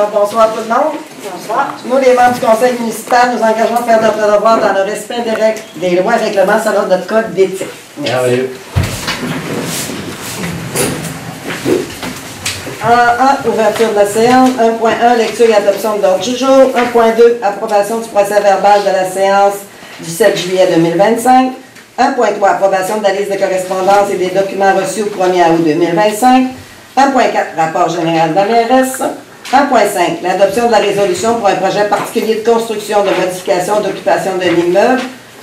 Alors, bonsoir tout le monde. Bonsoir. Nous, les membres du conseil municipal, nous engageons à faire notre devoir dans le respect des règles, des lois et règlements selon notre code d'éthique. Merci. 1.1, ouverture de la séance. 1.1, lecture et adoption de l'ordre du jour. 1.2, approbation du procès verbal de la séance du 7 juillet 2025. 1.3, approbation de la liste de correspondance et des documents reçus au 1er août 2025. 1.4, rapport général de la mairesse. 1.5, l'adoption de la résolution pour un projet particulier de construction, de modification, d'occupation de l'immeuble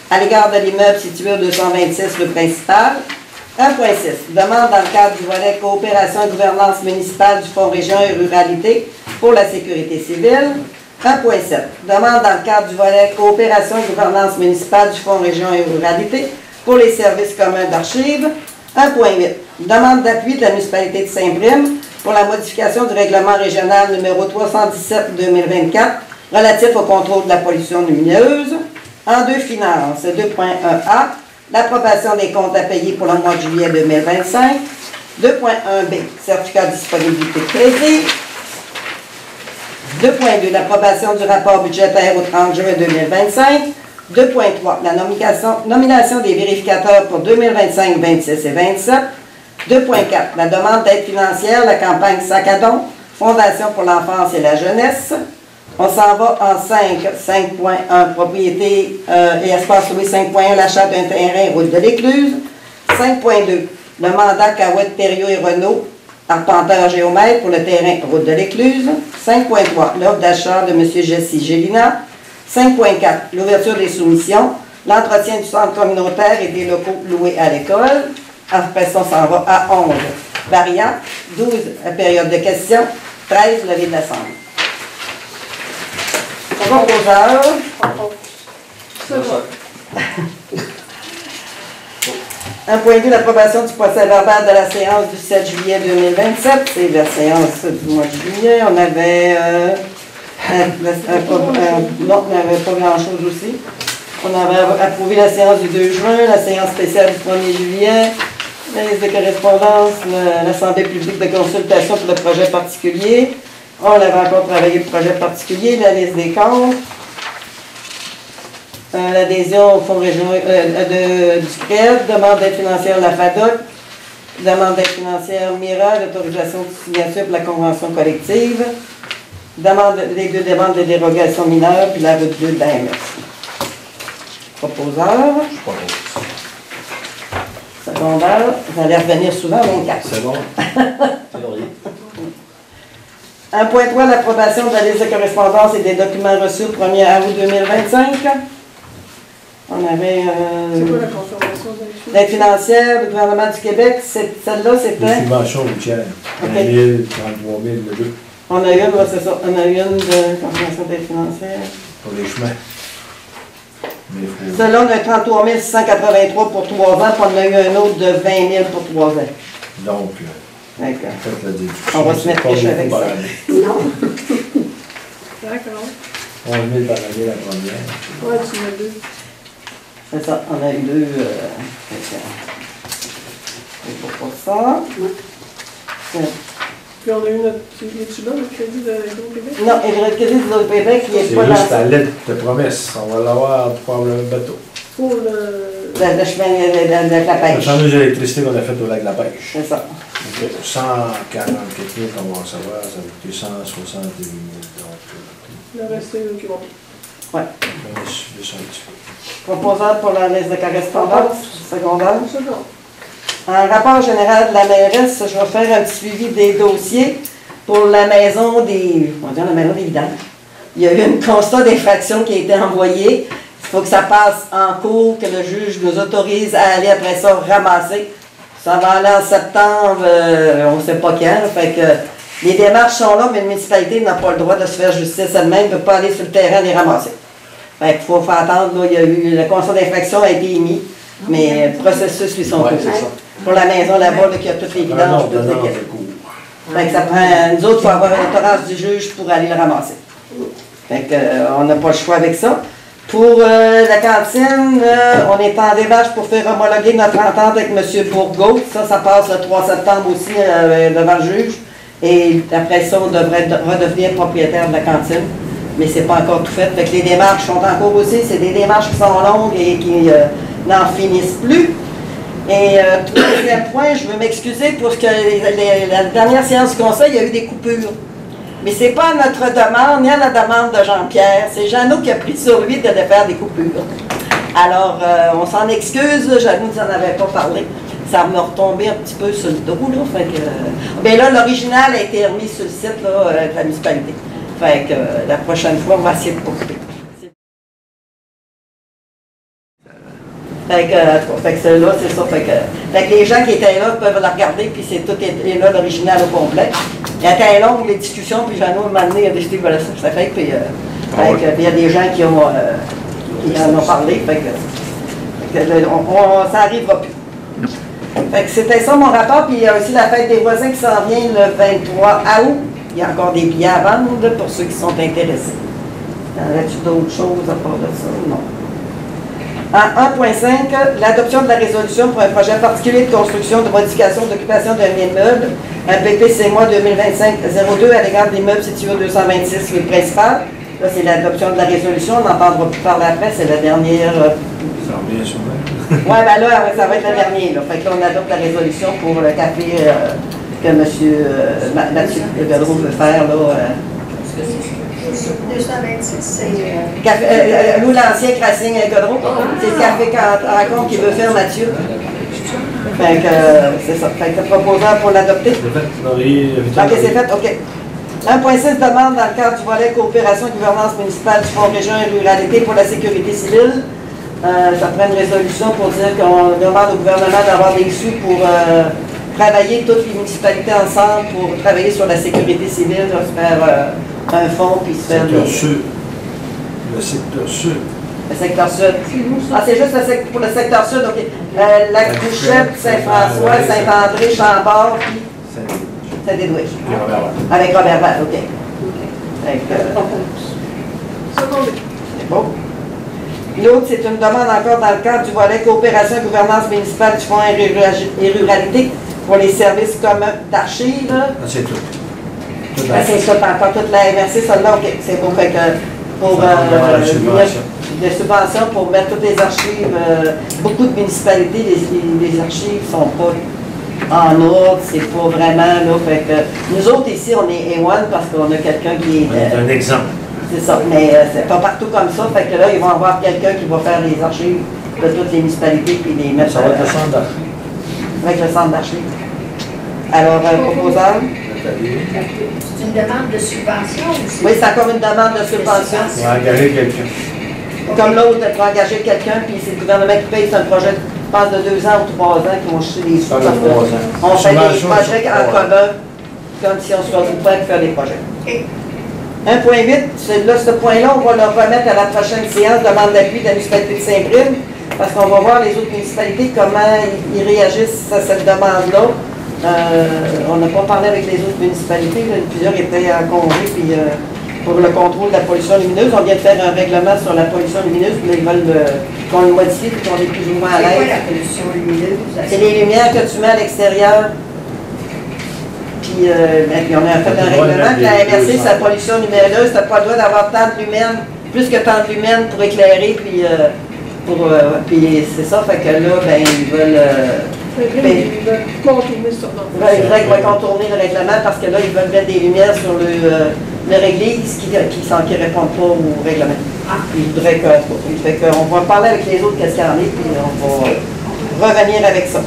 à l'égard de l'immeuble situé au 226, le principal. 1.6, demande dans le cadre du volet coopération et gouvernance municipale du Fonds Région et Ruralité pour la sécurité civile. 1.7, demande dans le cadre du volet coopération et gouvernance municipale du Fonds Région et Ruralité pour les services communs d'archives. 1.8, demande d'appui de la municipalité de Saint-Prime pour la modification du règlement régional numéro 317-2024 relatif au contrôle de la pollution lumineuse. En 2, finances. 2.1a, l'approbation des comptes à payer pour le mois de juillet 2025. 2.1b, certificat de disponibilité de crédit. 2.2, l'approbation du rapport budgétaire au 30 juin 2025. 2.3, la nomination des vérificateurs pour 2025, 26 et 27. 2.4, la demande d'aide financière, la campagne Sac à don, Fondation pour l'enfance et la jeunesse. On s'en va en 5, 5.1, propriété et espace loué. 5.1, l'achat d'un terrain, route de l'Écluse. 5.2, le mandat Cahouette, Thériault et Renault, arpenteur géomètre pour le terrain, route de l'Écluse. 5.3, l'offre d'achat de M. Jessie Gélina. 5.4, l'ouverture des soumissions, l'entretien du centre communautaire et des locaux loués à l'école. Après ça, on s'en va à 11, variant. 12, période de questions. 13, levée de l'Assemblée. Proposeur. Un point de vue, l'approbation du procès verbal de la séance du 7 juillet 2027. C'est la séance du mois de juillet. On avait... non, on n'avait pas grand-chose aussi. On avait approuvé la séance du 2 juin, la séance spéciale du 1er juillet, la liste de correspondance, l'Assemblée publique de consultation pour le projet particulier. On avait encore travaillé le projet particulier, la liste des comptes, l'adhésion au fonds régional du CRED, demande d'aide financière de la FADOC, demande d'aide financière MIRA, l'autorisation de signature pour la convention collective, les deux demandes de dérogation mineure, puis la route 2 d'AMS. Proposeur. Je propose. Secondaire. Vous allez revenir souvent, 24. C'est bon. C'est bon. 1.3, l'approbation de la liste de correspondance et des documents reçus au 1er août 2025. On avait... c'est quoi la confirmation l'aide financière du gouvernement du Québec. Celle-là, c'était... Les subventions routières. 20 000, 33 000, le 2. On a une, c'est ça. On a une de confirmation d'aide financière. Pour les chemins. Celle-là, on a 33 683 pour 3 ans, puis on a eu un autre de 20 000 pour 3 ans. Donc, d'accord. Faites la déduction. On va se mettre riche avec ça. Non. D'accord. 11 000 par année la première. Ouais, tu m'as deux. C'est ça, on a eu deux. C'est pour ça. Puis on a eu notre. Es-tu là, le crédit de l'Hydro-Québec? Non, et le crédit de l'Hydro-Québec, il n'est C'est pas dans... juste la lettre de promesse. On va l'avoir probablement le bateau. Pour le... Le chemin de la La pêche. fameuse électricité qu'on a faite au lac de la Pêche. C'est ça. 144 000 qu'on va recevoir, ça va coûter 168 000. Donc, Le reste, c'est eux qui vont. Oui. on va suivre ça un petit peu. Proposeur pour la liste de correspondance secondaire. C'est bon. En rapport général de la mairesse, je vais faire un petit suivi des dossiers pour la maison des... On va dire la maison des vidanges. Il y a eu un constat d'infraction qui a été envoyé. Il faut que ça passe en cours, que le juge nous autorise à aller après ça ramasser. Ça va aller en septembre, on ne sait pas quand. Fait que les démarches sont là, mais la municipalité n'a pas le droit de se faire justice elle-même, ne peut pas aller sur le terrain les ramasser. Fait qu'il faut faire attendre. Là, il y a eu, le constat d'infraction a été émis, mais le processus lui sont Ouais, c'est ça. pour la maison là-bas, qui a toutes les vidanges, toutes les quêtes. Fait que ça prend, nous autres, il faut avoir une autorance du juge pour aller le ramasser. Fait que, on n'a pas le choix avec ça. Pour la cantine, on est en démarche pour faire homologuer notre entente avec M. Bourgault. Ça passe le 3 septembre aussi devant le juge. Et après ça, on devrait redevenir propriétaire de la cantine. Mais c'est pas encore tout fait. Fait que les démarches sont en cours aussi. C'est des démarches qui sont longues et qui n'en finissent plus. Et troisième point, je veux m'excuser pour ce que la dernière séance du conseil, il y a eu des coupures. Mais ce n'est pas à notre demande, ni à la demande de Jean-Pierre. C'est Jeannot qui a pris sur lui de faire des coupures. Alors, on s'en excuse, Jeannot nous en avait pas parlé. Ça m'a retombé un petit peu sur le dos, là. Fait que, bien là, l'original a été remis sur le site là, de la municipalité. Fait que la prochaine fois, on va essayer de couper. Fait que là, c'est ça. Fait que les gens qui étaient là peuvent la regarder, puis c'est tout est là, l'original au complet. Il était long, les discussions, puis Jeannot, un moment donné, il a décidé, voilà, ça fait, puis il y a des gens qui en ont parlé, fait que ça n'arrivera plus. Fait que c'était ça mon rapport, puis il y a aussi la fête des voisins qui s'en vient le 23 août. Il y a encore des billets à vendre pour ceux qui sont intéressés. Y en a-tu d'autres choses à part de ça? Non. En 1.5, l'adoption de la résolution pour un projet particulier de construction, de modification, d'occupation d'un immeuble, un PPC-MOI 2025-02 à l'égard de l'immeuble situé au 226 rue principale. Là, c'est l'adoption de la résolution, on n'entendra plus parler après, c'est la dernière. Ça revient souvent. Oui, bien là, ça va être le dernier. Là. Fait que là, on adopte la résolution pour le café que M. Mathieu Godreau veut faire. Là, 226, c'est... Louis l'ancien Crasing Godreau. C'est le café rencontre qu'il veut faire, Mathieu. Fait que c'est ça. Fait que proposant pour l'adopter. C'est fait, Laurie. Ok, c'est fait, ok. 1.6 demande dans le cadre du volet coopération et gouvernance municipale du Fonds Région et Ruralité pour la sécurité civile. Ça prend une résolution pour dire qu'on demande au gouvernement d'avoir des sous pour travailler toutes les municipalités ensemble pour travailler sur la sécurité civile, se faire un fonds puis se faire Le secteur sud. Le secteur sud. Le secteur sud. Ah, c'est juste pour le secteur sud, ok. Lac-Bouchette, Saint-François, Saint-André, Chambord, puis Saint-Edwidge. Avec Robert Val, ok. C'est beau. L'autre, c'est une demande encore dans le cadre du volet coopération et gouvernance municipale du Fonds et Ruralité pour les services communs d'archives. C'est tout. C'est ça, encore toute la MRC, celle-là, ok, c'est beau. Fait que pour des subventions pour mettre toutes les archives, beaucoup de municipalités, les archives ne sont pas en ordre, c'est pas vraiment là. Fait que nous autres ici, on est A1 parce qu'on a quelqu'un qui est. C'est un exemple. C'est ça, mais c'est pas partout comme ça. Fait que là, ils vont avoir quelqu'un qui va faire les archives de toutes les municipalités puis les mettre. Ça va être le centre d'archives. Avec le centre d'archives. Alors, proposant. C'est une demande de subvention aussi. Oui, c'est encore une demande de subvention. On va engager quelqu'un. Comme l'autre, pour engager quelqu'un, puis c'est le gouvernement qui paye, c'est un projet, je pense, de 2 ans ou 3 ans qui vont chercher les sous. On fait des projets en commun, comme si on se regroupait pour faire des projets. 1.8, là, ce point-là, on va le remettre à la prochaine séance, demande d'appui de la municipalité de Saint-Prime, parce qu'on va voir les autres municipalités, comment ils réagissent à cette demande-là. On n'a pas parlé avec les autres municipalités, là, plusieurs étaient en congé, puis pour le contrôle de la pollution lumineuse, on vient de faire un règlement sur la pollution lumineuse, mais ils veulent qu'on le modifie, puis qu'on est plus ou moins à l'aise. C'est quoi la pollution lumineuse? C'est les lumières que tu mets à l'extérieur. Puis on a fait un règlement que la MRC, sa pollution lumineuse, tu n'as pas le droit d'avoir tant de lumens, plus que tant de lumens pour éclairer, puis c'est ça, fait que là, ben, ils veulent... Ils veulent contourner ça. Ils voudraient contourner le règlement parce que là, ils veulent mettre des lumières sur leur église qui ne répondent pas au règlement. Ils voudraient qu'on va parler avec les autres, qu'est-ce qu'il y en a, puis on va revenir avec ça.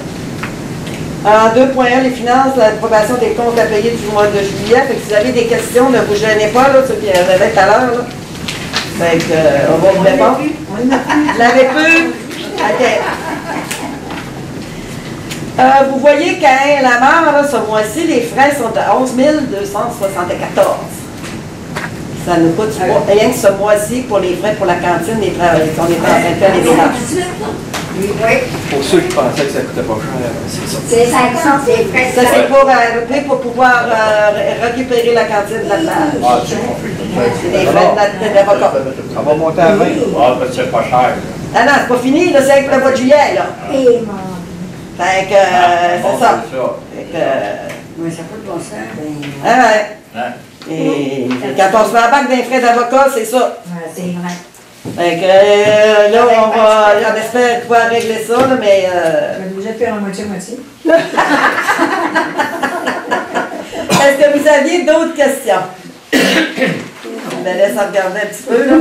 En 2.1, les finances, l'approbation des comptes à payer du mois de juillet. Fait que si vous avez des questions, ne vous gênez pas, là, ceux qui avaient tout à l'heure. Fait que, on va vous répondre. Vous l'avez plus? OK. Vous voyez qu'à la mort, là, ce mois-ci, les frais sont à 11 274. Ça nous coûte rien que ce mois-ci pour les frais pour la cantine, les frais, on est en train de faire les démarches. Oui. Pour ceux qui pensaient que ça coûtait pas cher, c'est ça. C'est 50, c'est frais. Ça, c'est pour pouvoir récupérer la cantine de la plage. Ah, c'est compris. C'est des frais d'avocat. Ça va monter à 20. Ah, parce que c'est pas cher. Ah non, c'est pas fini, là, c'est avec le mois de juillet, là. Et mon... Fait que, c'est ça. Fait que, Oui, ça n'a pas de bon sens. Ah ouais. Hein? Et quand on se met à bac d'un frais d'avocat, c'est ça. Ouais, c'est vrai. Fait que là, on espère pouvoir régler ça, là, mais... Je vais vous faire en moitié-moitié. Est-ce que vous aviez d'autres questions? Je me laisse regarder un petit peu, là.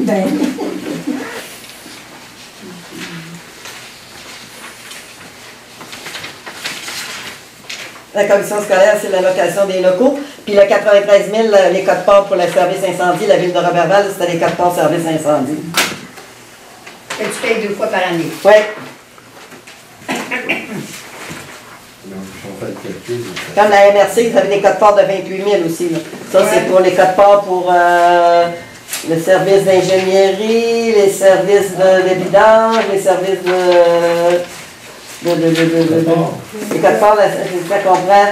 Ben, La commission scolaire, c'est l'allocation des locaux. Puis le 93 000, les codes parts pour le service incendie, la ville de Roberval, c'était les codes parts service incendie. tu payes 2 fois par année. Oui. Donc, si on fait le calcul, Comme la MRC, ils avaient des codes parts de 28 000 aussi, là. Ça, c'est pour les codes parts pour le service d'ingénierie, les services de vidange, les services les codes parts, ça comprend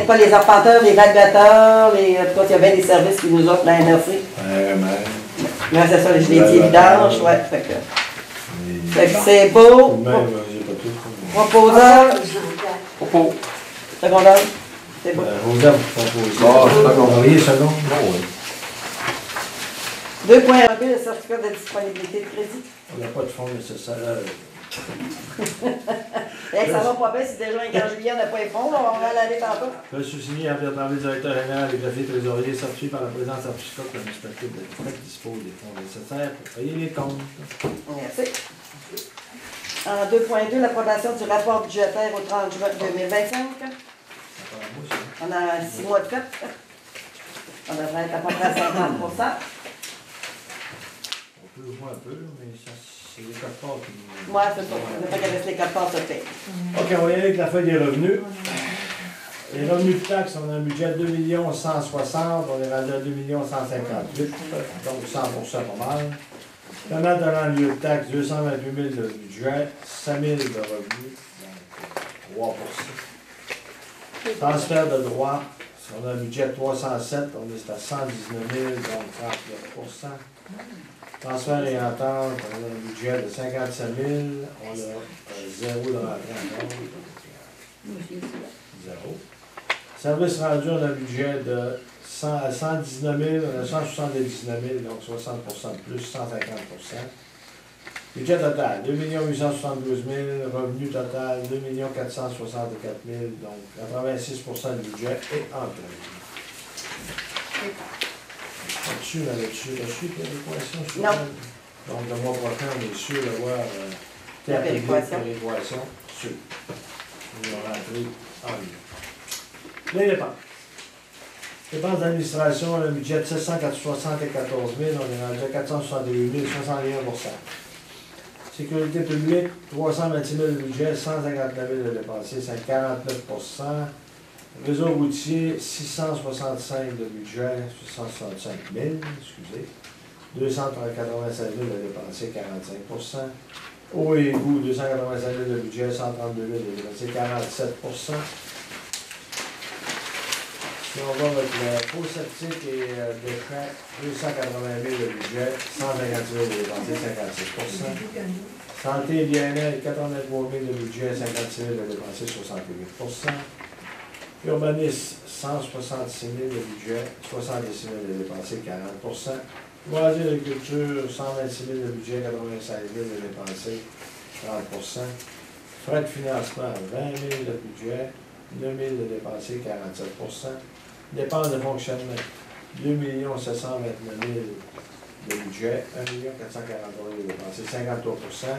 pas les arpenteurs, les évaluateurs, il y a bien des services qui nous offrent la MRC. Ouais, c'est ça, je l'ai dit, vidange, ouais. Fait que c'est beau. j'ai pas tout. Proposeur, Propos. secondaire, c'est beau. Rosa, vous proposez. Bon, c'est pas Vous compris. voyez, second? Non, oui. 2.1b, le certificat de disponibilité de crédit. On n'a pas de fonds nécessaires. Ça va pas bien si déjà un 15 juillet, on n'a pas les fonds, on va aller tantôt. Je suis signé en vertant le directeur général et greffier trésorier certifié par la présence certificat que l'administratif de l'État dispose des fonds nécessaires pour payer les comptes. Merci. En 2.2, l'approbation du rapport budgétaire au 30 juin 2025. On a 6 mois de fête. On devrait être à peu près à 50 On peut jouer un peu, mais c'est les codes parts qui nous... Moi, c'est ça. Je ne veux pas qu'elle laisse les 4 parts se payer. OK, on va y aller avec la feuille des revenus. Les revenus de taxes, on a un budget de 2 160 000, on est rendu à 2 158 000, donc 100% pas mal. Paiement donnant lieu de taxes, 228 000 de budget, 5 000 de revenus, donc 3%. Transfert de droits, on a un budget de 307, on est à 119 000, donc 39%. Transfert et entente, on a un budget de 57 000, on a 0 de rentrée en compte, 0. Service rendu, on a un budget de 119 000, on a 179 000, donc 60% de plus, 150%. Budget total, 2 872 000, revenu total, 2 464 000, donc 86% du budget et employé. Là-dessus, là-dessus, reçu l'équation sur Non. Donc, le mois prochain, on est sûr d'avoir terre publique péréquation sur. On va rentrer en ligne. Les dépenses. Dépenses d'administration, le budget de 774 000, on est rendu à 468 000, 61%. Sécurité publique, 326 000 de budget, 159 000 de dépensés, c'est 49%. Réseau routier, 665 de budget, 665 000, excusez. 287 000 de dépensés, 45%. Eau et égout, 285 000 de budget, 132 000 de dépensés, 47%. Si on va avec le faux septique et déchets, 280 000 de budget, 156 000 de dépensés, 56%. Santé et bien-être, 83 000 de budget, 56 000 de dépensés, 68%. Urbanisme, 166 000 de budget, 76 000 de dépensés, 40%. Loisirs et culture, 126 000 de budget, 96 000 de dépensés, 30%. Frais de financement, 20 000 de budget, 9 000 de dépensés, 47%. Dépenses de fonctionnement, 2 729 000 de budget, 1 443 000 de dépensés, 53%.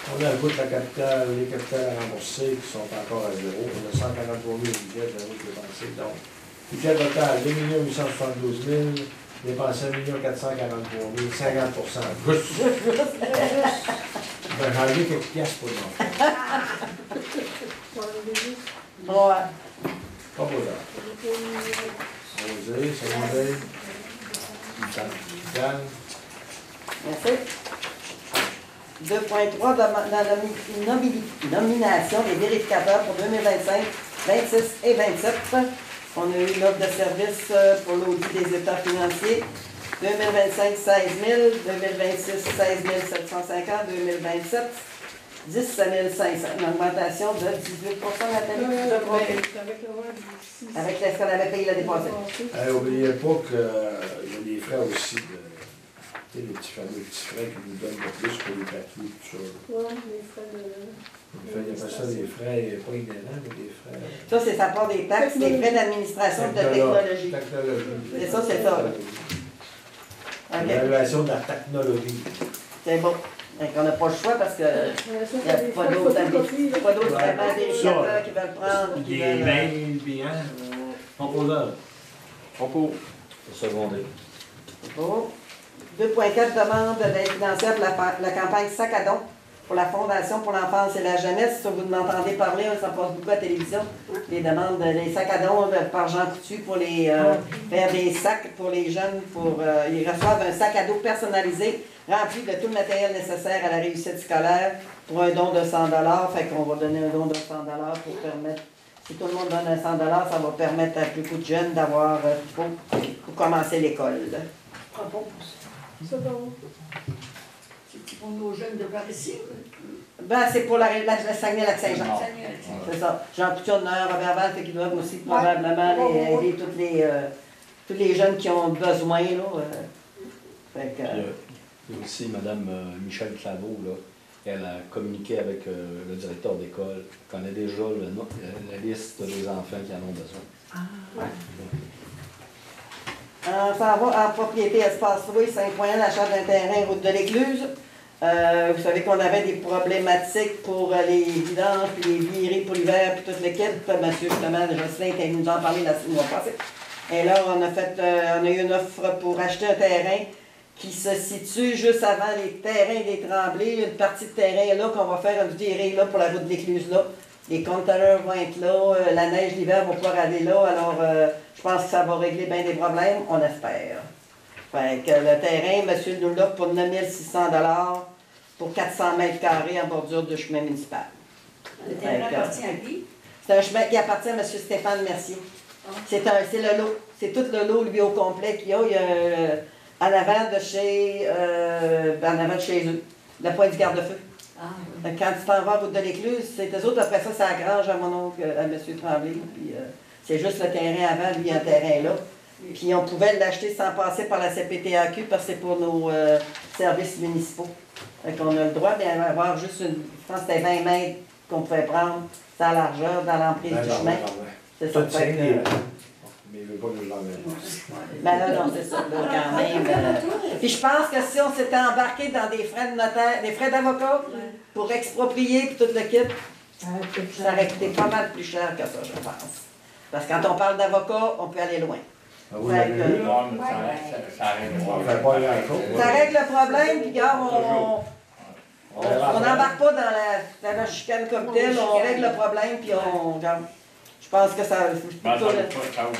On ajoute la capitale, les capitales à rembourser qui sont encore à zéro. On a 143 000 de budget, 0 de dépensé. Donc, budget total, 2 872 000, dépensé 1 443 000, 50%. Juste. Ben, j'ai enlevé quelques pièces pour le moment. Ouais. Pas beau d'art. Rosé, secondaire. Capitale. Merci. 2.3, dans la nomination des vérificateurs pour 2025, 26 et 27. On a eu l'offre de service pour l'audit des états financiers. 2025, 16 000. 2026, 16 750. 2027, 17 500, une augmentation de 18 Nathalie, je crois. Avec le roi d'ici. Avec ce qu'on avait payé l'année passée. N'oubliez pas qu'il y a des frais aussi de. Tu sais, les petits frais qui nous donnent de plus pour les papiers, tout ça. Oui, les frais de. Il y a pas ça des frais, pas inhérents, mais des frais. Ça part des taxes, des frais d'administration de technologie. Technologie. C'est ça, c'est ça. OK. L'évaluation de la technologie. C'est bon. Donc, on n'a pas le choix parce que il n'y a pas d'autres vraiment vérificateurs qui veulent prendre. Qui Des veulent, mails, bien. Composeur. Concours. Secondaire. bon. 2.4 demande d'aide financière pour la campagne Sac à don pour la Fondation pour l'enfance et la jeunesse. Ça, vous m'entendez parler, ça passe beaucoup à la télévision. Les demandes, les sacs à don par Jean Coutu pour les faire des sacs pour les jeunes. Ils reçoivent un sac à dos personnalisé rempli de tout le matériel nécessaire à la réussite scolaire pour un don de 100 $. Fait qu'on va donner un don de 100 $ pour permettre, si tout le monde donne un 100 $, ça va permettre à beaucoup de jeunes d'avoir pour commencer l'école. Propose. Ça donc. C'est pour nos jeunes de voir ici. Ben, c'est pour la Saguenay-Lac-Saint-Jean. Non. C'est ça. Jean Coutu, Robert Val, fait qu'ils doivent aussi probablement aider tous les jeunes qui ont besoin. Là, fait que, Il y a aussi Mme Michel Claveau, là. Elle a communiqué avec le directeur d'école. Elle connaît déjà la liste des enfants qui en ont besoin. on s'en va en propriété espace loué 5.1, l'achat d'un terrain route de l'Écluse. Vous savez qu'on avait des problématiques pour les vidanges, puis les virées pour l'hiver, puis toute l'équipe. Monsieur, justement, Jocelyn qui nous en parlé la semaine passée. Et là, on a eu une offre pour acheter un terrain qui se situe juste avant les terrains des Tremblés. Une partie de terrain là, qu'on va faire une virée là pour la route de l'Écluse là. Les conteneurs vont être là, la neige l'hiver va pouvoir aller là. Alors, je pense que ça va régler bien des problèmes, on espère. Fait que le terrain, monsieur nous l'offre pour 9 600 $ pour 400 mètres carrés en bordure de chemin municipal. Le terrain appartient à qui? C'est un chemin qui appartient à monsieur Stéphane Mercier. C'est le lot. C'est tout le lot, lui, au complet qu'il y a. Il y a en avant de chez eux, le point du garde-feu. Quand tu t'en vas à route de l'Écluse, c'est eux autres, après ça, c'est la grange à mon oncle, à M. Tremblay. Puis c'est juste le terrain avant, lui, il y a un terrain là. Puis on pouvait l'acheter sans passer par la CPTAQ parce que c'est pour nos services municipaux. Fait qu'on a le droit d'avoir juste je pense que c'était 20 mètres qu'on pouvait prendre, sa largeur, dans l'emprise du chemin. C'est ça. Tout Fait que, mais il ne veut pas que je l'emmène. ben là, non, c'est ça, là, quand même. Puis je pense que si on s'était embarqué dans des frais de notaire, des frais d'avocat pour exproprier puis tout le kit, ça aurait coûté pas mal plus cher que ça, je pense. Parce que quand on parle d'avocat, on peut aller loin. Vous l'avez vu? Non, mais ça règle On ne fait pas grand-chose. Ça règle le problème, puis regarde, on n'embarque pas dans la chicane comme telle, on règle le problème, puis on regarde. Je pense que ça. Ça vous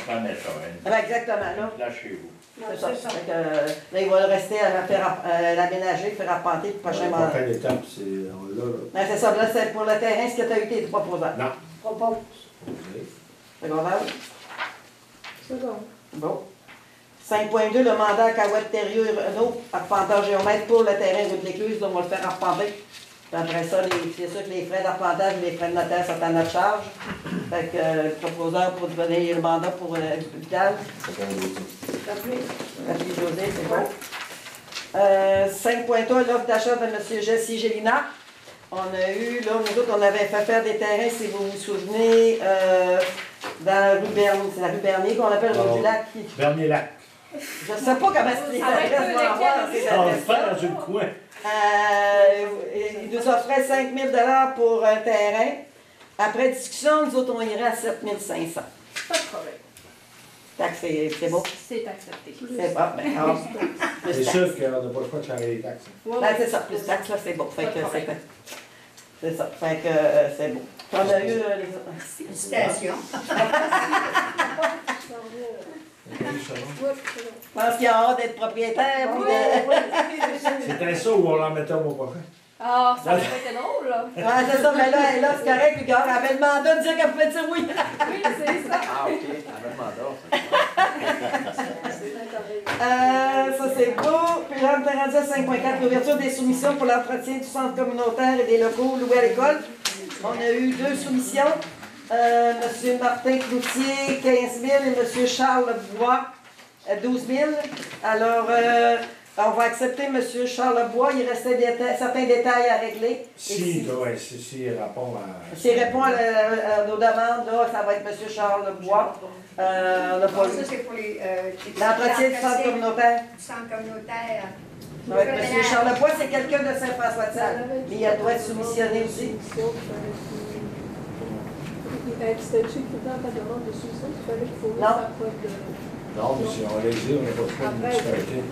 prenait ça, hein? Ben, exactement, là. Là, chez vous. C'est ça. Fait que, là, il va rester à l'aménager, faire arpenter le prochain La mandat. prochaine étape, c'est là. Ben, c'est ça, là, c'est pour le terrain, ce que tu as eu tes proposants. Non. Propose. C'est bon, là? C'est bon. Bon. 5.2, le mandat à Cahouette Terrieux Renault, arpenteur géomètre pour le terrain route de l'Écluse, donc on va le faire arpenter. Puis après ça, c'est sûr que les frais d'arpentage et les frais de notaire sont à notre charge. Fait que le proposeur pour donner le mandat pour Vital. Merci José, c'est bon. 5.3, l'offre d'achat de M. Jesse Gélina. On a eu, là, nous autres, on avait fait faire des terrains, si vous vous souvenez, dans la rue Bernier, c'est la rue Bernier qu'on appelle rue du Lac. Bernier-Lac. Je ne sais pas comment c'est les adresses vont avoir dans ces On le adresses-là. fait dans une coin. Il nous offrait 5 000 $ pour un terrain. Après discussion, nous autres, on irait à 7 500. Pas de problème. C'est beau. C'est accepté. C'est bon. Ben, alors, C'est plus sûr taxe. qu'on n'a pas le choix de changer les taxes. Ben, c'est ça, plus taxe, là, c'est beau. Fait que c'est ça. Fait que c'est beau. On a eu les. Félicitations. Je pense qu'il y a hâte d'être propriétaire. puis de- C'était ça ou on l'en mettait au mois prochain? Ah, ça aurait été drôle, là. Ouais, c'est ça, mais là, c'est correct, puis gars, elle avait le mandat de dire qu'elle pouvait dire oui. Oui, c'est ça. Ah, OK. La même mandat, ça. Ça, c'est beau. Puis là, est rendu à 5.4, l'ouverture des soumissions pour l'entretien du centre communautaire et des locaux loués à l'école. On a eu 2 soumissions. M. Martin Cloutier, 15 000 et M. Charles Bois, 12 000. Alors, on va accepter M. Charles Bois. Il restait certains détails à régler. S'il répond à... S'il répond à nos demandes, là, ça va être M. Charles Bois. On n'a pas Ça, c'est pour l'entretien du centre communautaire. Du centre communautaire. Ça va être M. Charles Bois, c'est quelqu'un de Saint-François-de-Sales. Mais il doit être soumissionné aussi. C'était écrit tout le temps ta demande de soumission, il fallait qu'il faut Non. faire preuve de... Non, mais si on les dit, on n'a pas de problème de municipalité.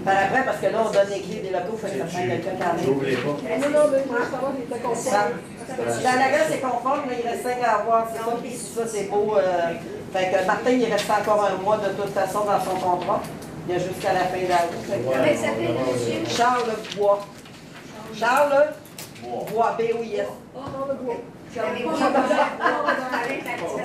Par après, parce que là, on donne les clés des locaux, il faut que ça prenne quelqu'un qui en est. J'oublie pas. Non, mais je voulais savoir qu'il était conforme. Dans la gueule, c'est conforme, mais il reste 5 à avoir, c'est ça, puis ça, c'est beau. Fait que Martin, il reste encore un mois de toute façon dans son contrat. Il y a jusqu'à la fin d'août. Comment il s'appelle, monsieur? Charles Bois. Charles Bois, B-O-I-S. Non, le bois. J'avais parce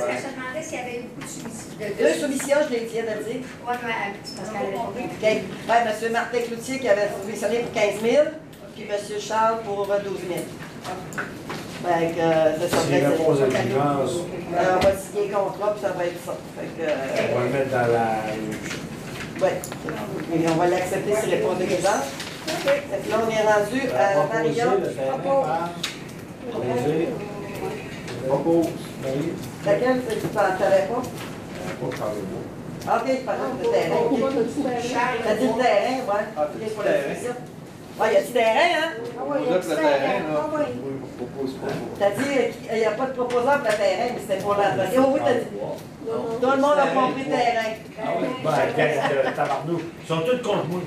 qu'elle se demandait s'il y avait beaucoup de soumissions. 2 soumissions, je l'ai dit de dire. Ouais, mais parce qu'elle avait compris. OK. Ouais, M. Martin Cloutier qui avait soumissionné pour 15 000, puis M. Charles pour 12 000. Fait que, c'est ça. S'il répond aux exigences, On va signer le contrat, puis ça va être ça. Fait que, on va le mettre dans la... ouais. Et on va l'accepter s'il répond aux exigences. OK. Fait que là, on est rendu à Marion. Le terrain par... Proposé. Propose. Marie. Laquelle, tu ne t'avais pas? Pas par le bout. OK, je parlais de terrain. Pourquoi t'as dit terrain? T'as dit le terrain, ouais. Ah, OK, c'est pour le la terrain. soumission. Ouais, il y a du terrain, hein? Vous êtes le terrain, là. Oui, on propose pas. T'as dit qu'il n'y a pas de proposant pour le terrain, mais c'était pour l'entretien. Oh, oui, t'as dit. Tout le monde a compris terrain. Ben, tabarnou. Ils sont tous contre moi.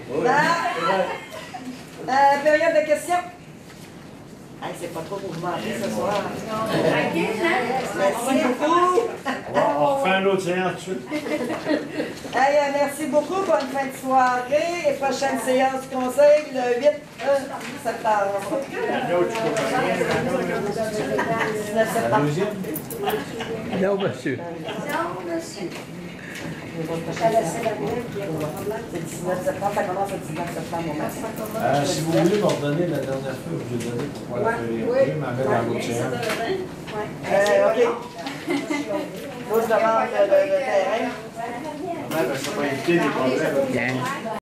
Période de questions. Hey, c'est pas trop mouvementé ce soir. Tranquille, hein? Merci beaucoup. On refait une autre séance tout de suite. Hey, merci beaucoup. Bonne fin de soirée. Et prochaine séance du conseil le 8 septembre. 19 La septembre. deuxième? Non, monsieur. Non, monsieur. C'est 19 septembre, ça commence le 19 septembre au matin. Si vous voulez m'ordonner la dernière fois, je vous ai donné pour pouvoir la faire. Vous pouvez m'en mettre dans votre séance. OK. Moi, je demande le terrain. Ça va éviter des problèmes.